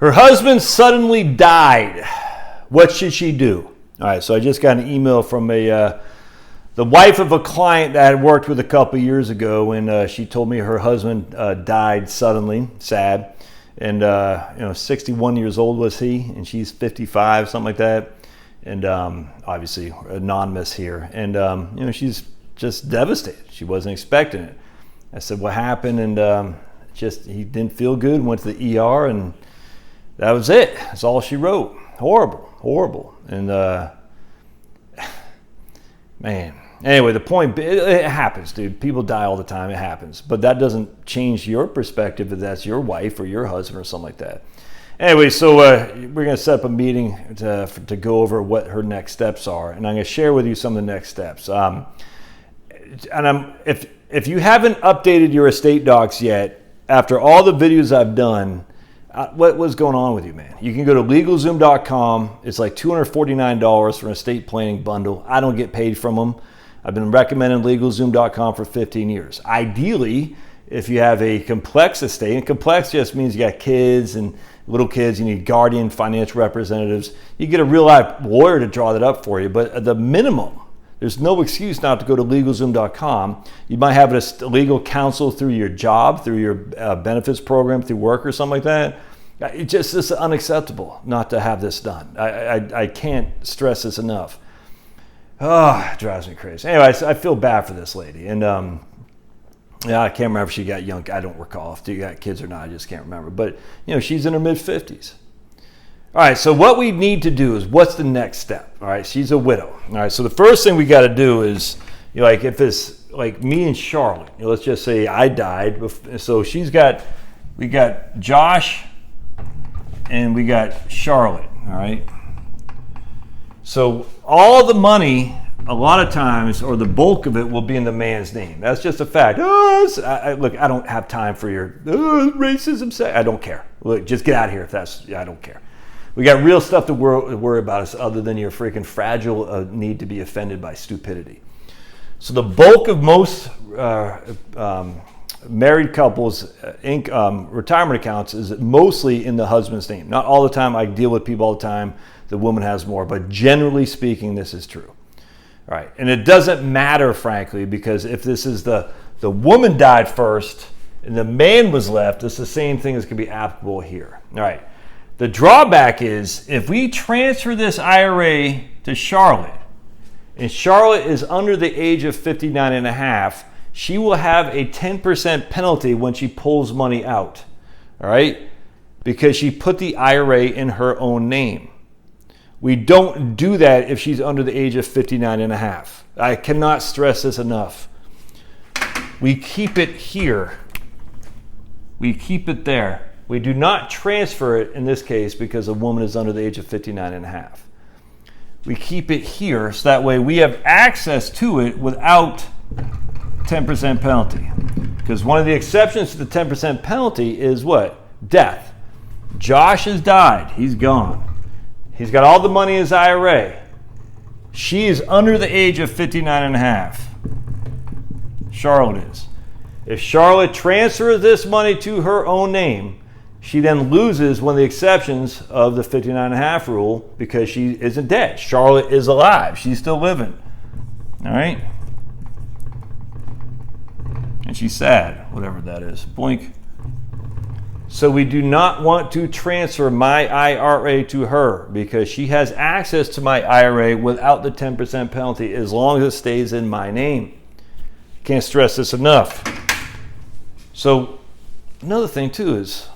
Her husband suddenly died. What should she do? All right, so I just got an email from the wife of a client that I had worked with a couple years ago, and she told me her husband died suddenly, sad, and 61 years old was he, and she's 55, something like that, and obviously anonymous here, and she's just devastated. She wasn't expecting it. I said, what happened? And he didn't feel good, went to the ER, and that was it. That's all she wrote. Horrible. And man, anyway, the point, it happens, dude. People die all the time. It happens. But that doesn't change your perspective if that's your wife or your husband or something like that. Anyway, so we're going to set up a meeting to go over what her next steps are. And I'm going to share with you some of the next steps. If you haven't updated your estate docs yet, after all the videos I've done, what was going on with you, man? You can go to LegalZoom.com. It's like $249 for an estate planning bundle. I don't get paid from them. I've been recommending LegalZoom.com for 15 years. Ideally, if you have a complex estate, and complex just means you got kids and little kids, you need guardian financial representatives, you get a real life lawyer to draw that up for you. But at the minimum, there's no excuse not to go to LegalZoom.com. You might have a legal counsel through your job, through your benefits program, through work or something like that. It's unacceptable not to have this done. I can't stress this enough. Oh, it drives me crazy. Anyway, I feel bad for this lady. And I can't remember if she got young. I don't recall if she got kids or not. I just can't remember. But, she's in her mid-50s. All right, so what we need to do is, what's the next step? All right, she's a widow. All right, so the first thing we got to do is, like if it's like me and Charlotte, let's just say I died. So we got Josh and we got Charlotte, all right? So all the money, a lot of times, or the bulk of it will be in the man's name. That's just a fact. Look, I don't have time for your racism. I don't care. Look, just get out of here I don't care. We got real stuff to worry about other than your freaking fragile need to be offended by stupidity. So the bulk of most married couples' retirement accounts is mostly in the husband's name. Not all the time. I deal with people all the time. The woman has more. But generally speaking, this is true. All right. And it doesn't matter, frankly, because if this is the woman died first and the man was left, it's the same thing as can be applicable here. All right. The drawback is if we transfer this IRA to Charlotte, and Charlotte is under the age of 59 and a half, she will have a 10% penalty when she pulls money out, all right? Because she put the IRA in her own name. We don't do that if she's under the age of 59 and a half. I cannot stress this enough. We keep it here. We keep it there. We do not transfer it in this case because a woman is under the age of 59 and a half. We keep it here so that way we have access to it without 10% penalty. Because one of the exceptions to the 10% penalty is what? Death. Josh has died. He's gone. He's got all the money in his IRA. She is under the age of 59 and a half. Charlotte is. If Charlotte transfers this money to her own name, she then loses one of the exceptions of the 59 and a half rule because she isn't dead. Charlotte is alive. She's still living. All right? And she's sad, whatever that is. Boink. So we do not want to transfer my IRA to her because she has access to my IRA without the 10% penalty as long as it stays in my name. Can't stress this enough. So another thing too is,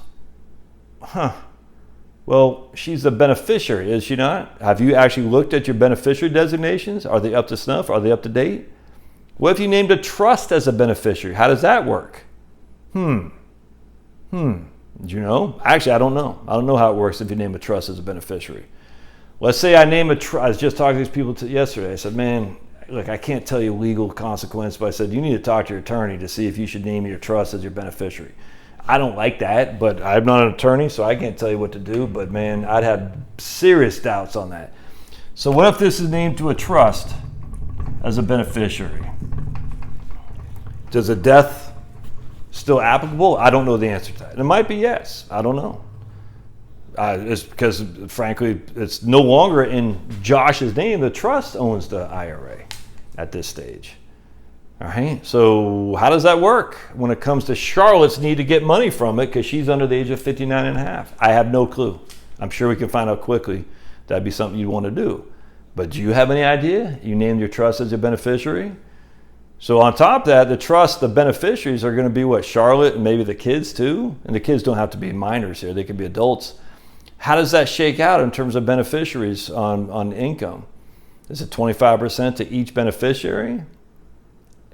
well, she's the beneficiary, is she not? Have you actually looked at your beneficiary designations? Are they up to snuff? Are they up to date? What if you named a trust as a beneficiary? How does that work? Did you know? Actually, I don't know. I don't know how it works if you name a trust as a beneficiary. Let's say I name a trust. I was just talking to these people yesterday. I said, man, look, I can't tell you legal consequence, but I said, you need to talk to your attorney to see if you should name your trust as your beneficiary. I don't like that, but I'm not an attorney, so I can't tell you what to do. But man, I'd have serious doubts on that. So what if this is named to a trust as a beneficiary? Does a death still applicable? I don't know the answer to that. It might be yes. I don't know. It's because, frankly, it's no longer in Josh's name. The trust owns the IRA at this stage. All right. So how does that work when it comes to Charlotte's need to get money from it because she's under the age of 59 and a half? I have no clue. I'm sure we can find out quickly. That'd be something you'd want to do. But do you have any idea? You named your trust as your beneficiary. So on top of that, the trust, the beneficiaries are going to be what? Charlotte and maybe the kids too. And the kids don't have to be minors here. They can be adults. How does that shake out in terms of beneficiaries on income? Is it 25% to each beneficiary?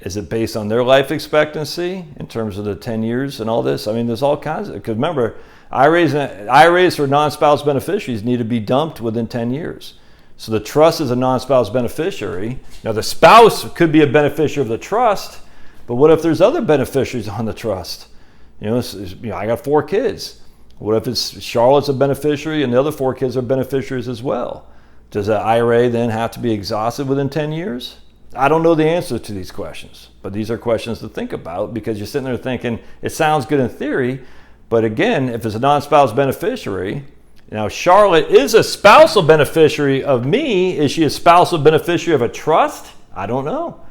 Is it based on their life expectancy in terms of the 10 years and all this? I mean, there's all kinds of, because remember, IRAs for non-spouse beneficiaries need to be dumped within 10 years. So the trust is a non-spouse beneficiary. Now the spouse could be a beneficiary of the trust, but what if there's other beneficiaries on the trust? I got 4 kids. What if it's Charlotte's a beneficiary and the other 4 kids are beneficiaries as well? Does the IRA then have to be exhausted within 10 years? I don't know the answer to these questions, but these are questions to think about because you're sitting there thinking, it sounds good in theory, but again, if it's a non-spouse beneficiary, now Charlotte is a spousal beneficiary of me. Is she a spousal beneficiary of a trust? I don't know.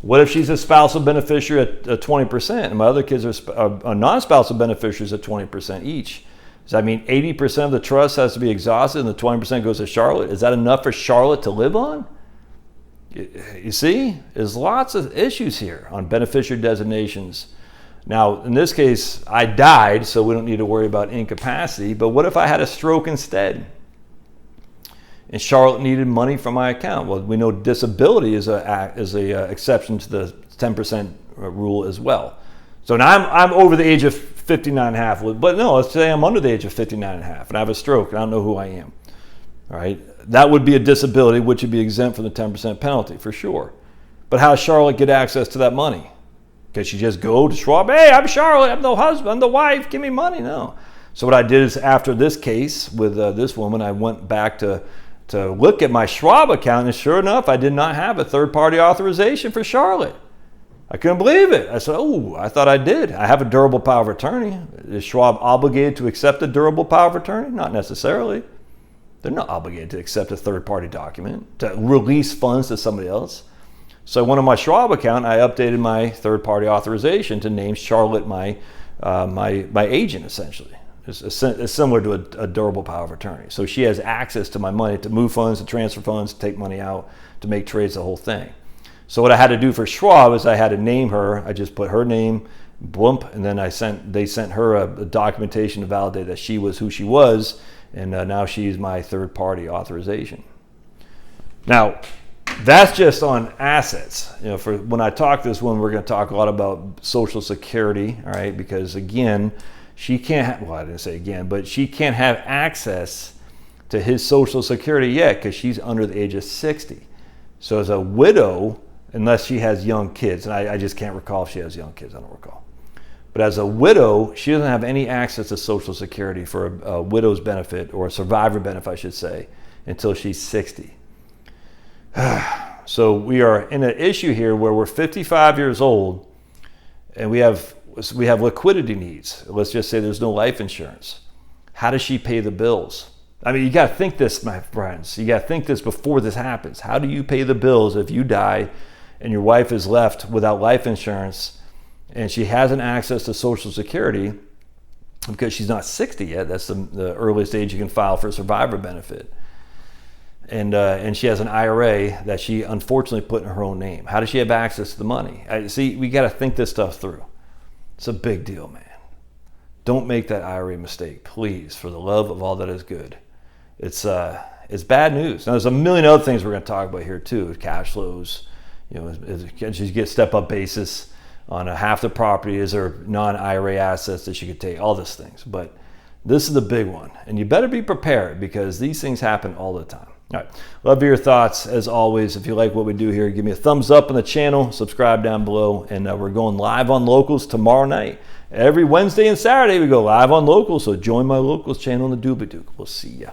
What if she's a spousal beneficiary at 20% and my other kids are non-spousal beneficiaries at 20% each? Does that mean 80% of the trust has to be exhausted and the 20% goes to Charlotte? Is that enough for Charlotte to live on? You see, there's lots of issues here on beneficiary designations. Now, in this case, I died, so we don't need to worry about incapacity, but what if I had a stroke instead? And Charlotte needed money from my account. Well, we know disability is a exception to the 10% rule as well. So now I'm over the age of 59 and a half, but no, let's say I'm under the age of 59 and a half and I have a stroke and I don't know who I am. All right, that would be a disability, which would be exempt from the 10% penalty for sure. But how does Charlotte get access to that money? Because she just go to Schwab, hey, I'm Charlotte, I'm the husband, I'm the wife, give me money? No. So what I did is after this case with this woman, I went back to look at my Schwab account, and sure enough, I did not have a third-party authorization for Charlotte. I couldn't believe it. I said, oh, I thought I did. I have a durable power of attorney. Is Schwab obligated to accept a durable power of attorney? Not necessarily. They're not obligated to accept a third-party document, to release funds to somebody else. So I went on my Schwab account, I updated my third-party authorization to name Charlotte my agent, essentially. It's similar to a durable power of attorney. So she has access to my money to move funds, to transfer funds, to take money out, to make trades, the whole thing. So what I had to do for Schwab is I had to name her. I just put her name, bloomp, and then they sent her a documentation to validate that she was who she was, and now she's my third-party authorization. Now, that's just on assets. For when I talk to this one, we're going to talk a lot about Social Security, all right? Because again, she can't have, well, I didn't say again, but she can't have access to his Social Security yet because she's under the age of 60. So as a widow, unless she has young kids, and I just can't recall if she has young kids, I don't recall. But as a widow, she doesn't have any access to Social Security for a widow's benefit, or a survivor benefit, I should say, until she's 60. So we are in an issue here where we're 55 years old and we have liquidity needs. Let's just say there's no life insurance. How does she pay the bills? I mean, you got to think this, my friends. You got to think this before this happens. How do you pay the bills if you die and your wife is left without life insurance and she hasn't access to Social Security because she's not 60 yet? That's the earliest age you can file for a survivor benefit. And she has an IRA that she unfortunately put in her own name. How does she have access to the money? See, we got to think this stuff through. It's a big deal, man. Don't make that IRA mistake, please, for the love of all that is good. It's bad news. Now, there's a million other things we're going to talk about here too. Cash flows, can she get step-up basis on half the property? Is there non-IRA assets that she could take? All these things, but this is the big one, and you better be prepared because these things happen all the time. All right, love your thoughts as always. If you like what we do here, give me a thumbs up on the channel, subscribe down below, and we're going live on Locals tomorrow night. Every Wednesday and Saturday we go live on Locals, so join my Locals channel in the Doobie Dook. We'll see ya.